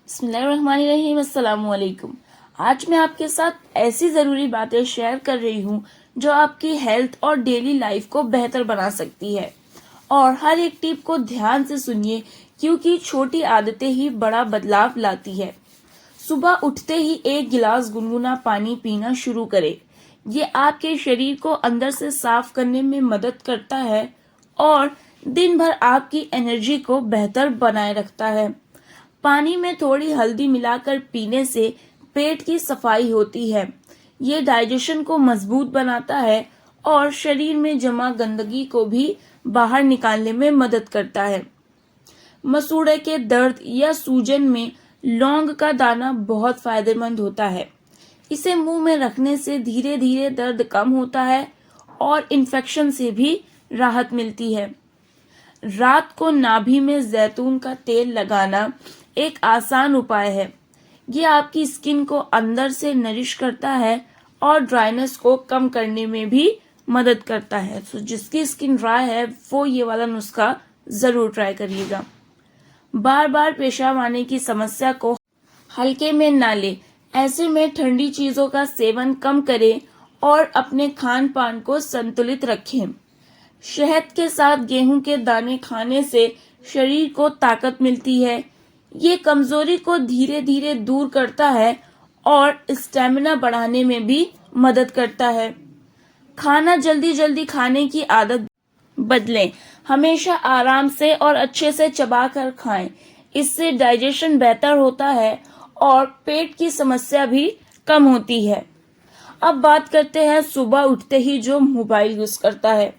बिस्मिल्लाहिर्रहमानिर्रहीम, अस्सलाम वालेकुम। आज मैं आपके साथ ऐसी ज़रूरी बातें शेयर कर रही हूँ जो आपकी हेल्थ और डेली लाइफ को बेहतर बना सकती है। और हर एक टिप को ध्यान से सुनिए क्योंकि छोटी आदतें ही बड़ा बदलाव लाती है। सुबह उठते ही एक गिलास गुनगुना पानी पीना शुरू करें। ये आपके शरीर को अंदर से साफ करने में मदद करता है और दिन भर आपकी एनर्जी को बेहतर बनाए रखता है। पानी में थोड़ी हल्दी मिलाकर पीने से पेट की सफाई होती है। ये डाइजेशन को मजबूत बनाता है और शरीर में जमा गंदगी को भी बाहर निकालने में मदद करता है। मसूड़े के दर्द या सूजन में लौंग का दाना बहुत फायदेमंद होता है। इसे मुंह में रखने से धीरे धीरे दर्द कम होता है और इन्फेक्शन से भी राहत मिलती है। रात को नाभि में जैतून का तेल लगाना एक आसान उपाय है। ये आपकी स्किन को अंदर से नरिश करता है और ड्राइनेस को कम करने में भी मदद करता है। तो जिसकी स्किन ड्राई है वो ये वाला नुस्खा जरूर ट्राई करिएगा। बार बार पेशाब आने की समस्या को हल्के में ना ले। ऐसे में ठंडी चीजों का सेवन कम करें और अपने खान पान को संतुलित रखें। शहद के साथ गेहूं के दाने खाने से शरीर को ताकत मिलती है। ये कमजोरी को धीरे धीरे दूर करता है और स्टेमिना बढ़ाने में भी मदद करता है। खाना जल्दी जल्दी खाने की आदत बदलें। हमेशा आराम से और अच्छे से चबा कर खाएं। इससे डाइजेशन बेहतर होता है और पेट की समस्या भी कम होती है। अब बात करते हैं सुबह उठते ही जो मोबाइल यूज करता है।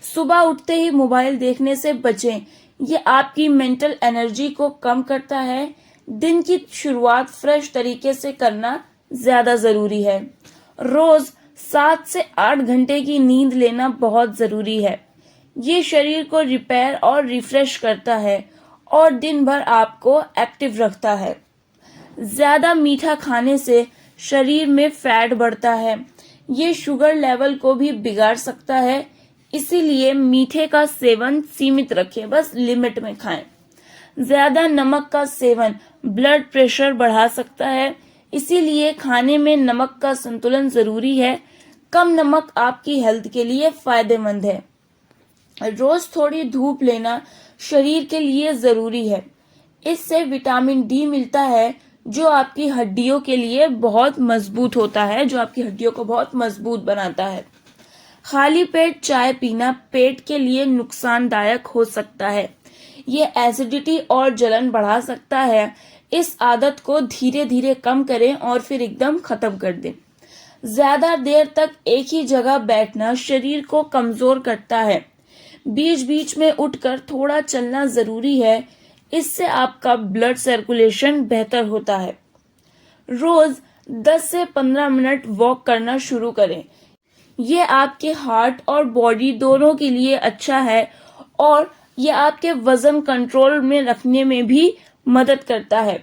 सुबह उठते ही मोबाइल देखने से बचें। ये आपकी मेंटल एनर्जी को कम करता है। दिन की शुरुआत फ्रेश तरीके से करना ज्यादा जरूरी है। रोज 7 से 8 घंटे की नींद लेना बहुत जरूरी है। ये शरीर को रिपेयर और रिफ्रेश करता है और दिन भर आपको एक्टिव रखता है। ज्यादा मीठा खाने से शरीर में फैट बढ़ता है। ये शुगर लेवल को भी बिगाड़ सकता है। इसीलिए मीठे का सेवन सीमित रखें, बस लिमिट में खाएं। ज्यादा नमक का सेवन ब्लड प्रेशर बढ़ा सकता है। इसीलिए खाने में नमक का संतुलन जरूरी है। कम नमक आपकी हेल्थ के लिए फायदेमंद है। रोज थोड़ी धूप लेना शरीर के लिए जरूरी है। इससे विटामिन डी मिलता है जो आपकी हड्डियों के लिए बहुत मजबूत होता है, जो आपकी हड्डियों को बहुत मजबूत बनाता है। खाली पेट चाय पीना पेट के लिए नुकसानदायक हो सकता है। ये एसिडिटी और जलन बढ़ा सकता है। इस आदत को धीरे धीरे कम करें और फिर एकदम खत्म कर दें। ज्यादा देर तक एक ही जगह बैठना शरीर को कमजोर करता है। बीच बीच में उठकर थोड़ा चलना जरूरी है। इससे आपका ब्लड सर्कुलेशन बेहतर होता है। रोज 10 से 15 मिनट वॉक करना शुरू करें। ये आपके हार्ट और बॉडी दोनों के लिए अच्छा है और ये आपके वजन कंट्रोल में रखने में भी मदद करता है।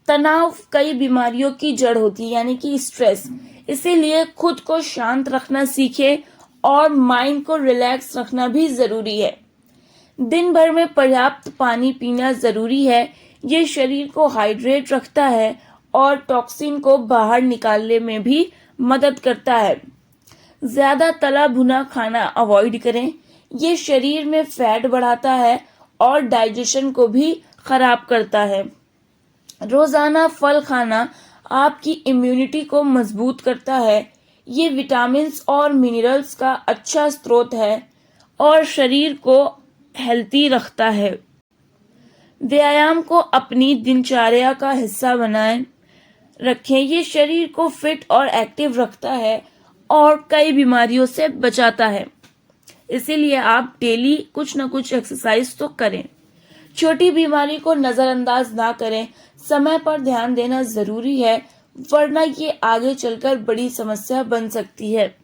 तनाव कई बीमारियों की जड़ होती है, यानी कि स्ट्रेस। इसीलिए खुद को शांत रखना सीखें और माइंड को रिलैक्स रखना भी जरूरी है। दिन भर में पर्याप्त पानी पीना जरूरी है। ये शरीर को हाइड्रेट रखता है और टॉक्सिन को बाहर निकालने में भी मदद करता है। ज्यादा तला भुना खाना अवॉइड करें। ये शरीर में फैट बढ़ाता है और डाइजेशन को भी खराब करता है। रोजाना फल खाना आपकी इम्यूनिटी को मजबूत करता है। ये विटामिन्स और मिनरल्स का अच्छा स्रोत है और शरीर को हेल्थी रखता है। व्यायाम को अपनी दिनचर्या का हिस्सा बनाएं रखें। ये शरीर को फिट और एक्टिव रखता है और कई बीमारियों से बचाता है। इसीलिए आप डेली कुछ न कुछ एक्सरसाइज तो करें। छोटी बीमारी को नजरअंदाज ना करें। समय पर ध्यान देना जरूरी है, वरना ये आगे चलकर बड़ी समस्या बन सकती है।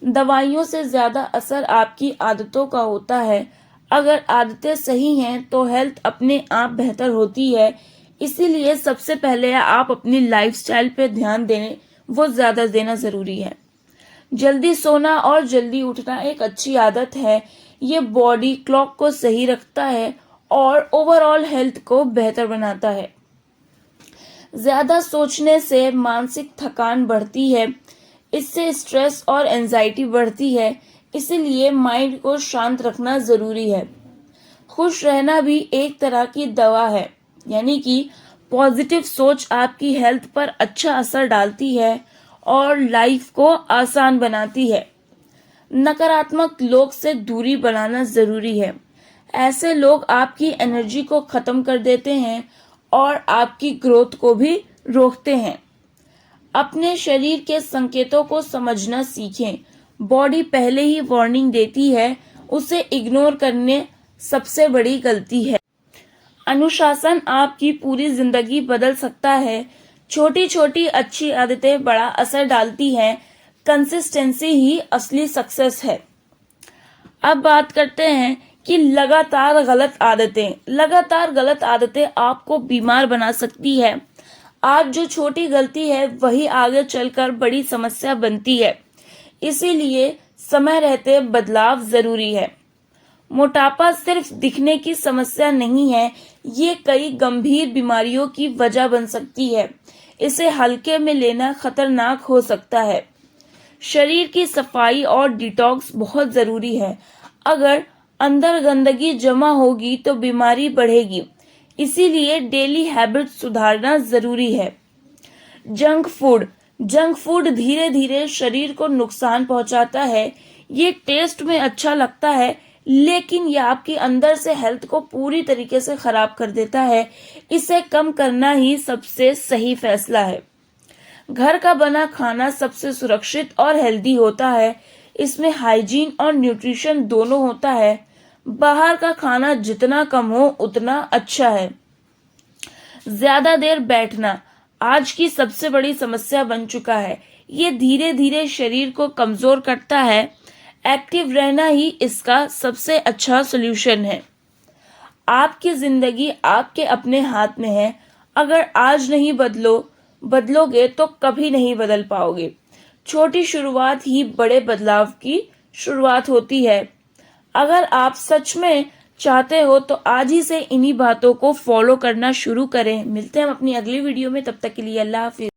दवाइयों से ज्यादा असर आपकी आदतों का होता है। अगर आदतें सही हैं तो हेल्थ अपने आप बेहतर होती है। इसीलिए सबसे पहले आप अपनी लाइफस्टाइल पे ध्यान देने वो ज्यादा देना जरूरी है। जल्दी सोना और जल्दी उठना एक अच्छी आदत है। ये बॉडी क्लॉक को सही रखता है और ओवरऑल हेल्थ को बेहतर बनाता है। ज्यादा सोचने से मानसिक थकान बढ़ती है, इससे स्ट्रेस और एंजाइटी बढ़ती है, इसीलिए माइंड को शांत रखना जरूरी है। खुश रहना भी एक तरह की दवा है, यानी कि पॉजिटिव सोच आपकी हेल्थ पर अच्छा असर डालती है और लाइफ को आसान बनाती है। नकारात्मक लोग से दूरी बनाना जरूरी है। ऐसे लोग आपकी एनर्जी को खत्म कर देते हैं और आपकी ग्रोथ को भी रोकते हैं। अपने शरीर के संकेतों को समझना सीखें। बॉडी पहले ही वार्निंग देती है, उसे इग्नोर करने सबसे बड़ी गलती है। अनुशासन आपकी पूरी जिंदगी बदल सकता है। छोटी छोटी अच्छी आदतें बड़ा असर डालती हैं। कंसिस्टेंसी ही असली सक्सेस है। अब बात करते हैं कि लगातार गलत आदतें आपको बीमार बना सकती है। आज जो छोटी गलती है वही आगे चलकर बड़ी समस्या बनती है। इसीलिए समय रहते बदलाव जरूरी है। मोटापा सिर्फ दिखने की समस्या नहीं है, ये कई गंभीर बीमारियों की वजह बन सकती है। इसे हल्के में लेना खतरनाक हो सकता है। शरीर की सफाई और डिटॉक्स बहुत जरूरी है। अगर अंदर गंदगी जमा होगी तो बीमारी बढ़ेगी। इसीलिए डेली हैबिट सुधारना जरूरी है। जंक फूड धीरे धीरे शरीर को नुकसान पहुंचाता है। ये टेस्ट में अच्छा लगता है, लेकिन यह आपके अंदर से हेल्थ को पूरी तरीके से खराब कर देता है। इसे कम करना ही सबसे सही फैसला है। घर का बना खाना सबसे सुरक्षित और हेल्दी होता है। इसमें हाइजीन और न्यूट्रिशन दोनों होता है। बाहर का खाना जितना कम हो उतना अच्छा है। ज्यादा देर बैठना आज की सबसे बड़ी समस्या बन चुका है। ये धीरे धीरे शरीर को कमजोर करता है। एक्टिव रहना ही इसका सबसे अच्छा सॉल्यूशन है। आपकी जिंदगी आपके अपने हाथ में है। अगर आज नहीं बदलोगे तो कभी नहीं बदल पाओगे। छोटी शुरुआत ही बड़े बदलाव की शुरुआत होती है। अगर आप सच में चाहते हो तो आज ही से इन्हीं बातों को फॉलो करना शुरू करें। मिलते हैं हम अपनी अगली वीडियो में, तब तक के लिए अल्लाह हाफिज।